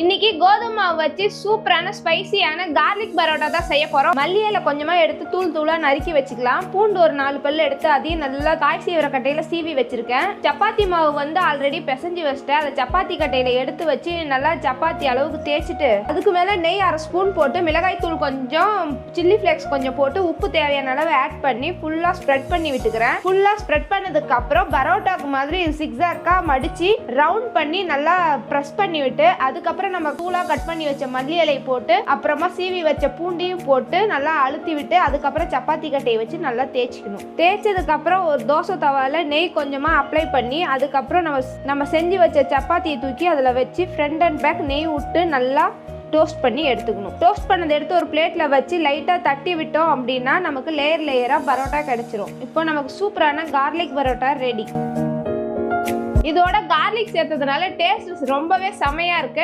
இன்னைக்கு கோதுமை மாவு வச்சு சூப்பரான ஸ்பைசியான கார்லிக் பரோட்டா தான் செய்ய போறோம். மல்லி இலை கொஞ்சமா எடுத்து தூள் தூளா நறுக்கி வச்சுக்கலாம். பூண்டு ஒரு 4 பல்லு எடுத்து அதையும் நல்லா காய் சீவிர கட்டையில சீவி வச்சிருக்கேன். சப்பாத்தி மாவு வந்து ஆல்ரெடி பிசைஞ்சு வச்சுட்டேன். அதை சப்பாத்தி கட்டையில எடுத்து வச்சு நல்லா சப்பாத்தி அளவுக்கு தேய்ச்சிட்டு அதுக்கு மேல நெய் 1/2 ஸ்பூன் போட்டு மிளகாய் தூள் கொஞ்சம் சில்லி ஃபிளேக்ஸ் கொஞ்சம் போட்டு உப்பு தேவையான அளவு ஆட் பண்ணி ஃபுல்லா ஸ்ப்ரெட் பண்ணி விட்டுக்கிறேன். ஃபுல்லா ஸ்ப்ரெட் பண்ணதுக்கு அப்புறம் பரோட்டாக்கு மாதிரி சிக்ஸாக்கா மடிச்சு ரவுண்ட் பண்ணி நல்லா ப்ரெஸ் பண்ணி விட்டு அதுக்கப்புறம் நம்ம தூளா கட் பண்ணி வச்ச மல்லி இலை போட்டு அப்புறமா சீவி வச்ச பூண்டையும் போட்டு நல்லா அழுத்தி விட்டு அதுக்கப்புறம் சப்பாத்தி கட்டையை வச்சு நல்லா தேய்ச்சிக்கணும். தேய்ச்சதுக்கு அப்புறம் ஒரு தோசை தவால நெய் கொஞ்சமா அப்ளை பண்ணி அதுக்கப்புறம் நம்ம செஞ்சு வச்ச சப்பாத்தியை தூக்கி அதில் வச்சு ஃப்ரண்ட் அண்ட் பேக் நெய் விட்டு நல்லா டோஸ்ட் பண்ணி எடுத்துக்கணும். டோஸ்ட் பண்ணதை எடுத்து ஒரு பிளேட்ல வச்சு லைட்டா தட்டி விட்டோம் அப்படின்னா நமக்கு லேயர் லேயரா பரோட்டா கிடைச்சிரும். இப்போ நமக்கு சூப்பரான கார்லிக் பரோட்டா ரெடி. இதோட கார்லிக் சேர்த்ததுனால டேஸ்ட் ரொம்பவே செமையா இருக்கு.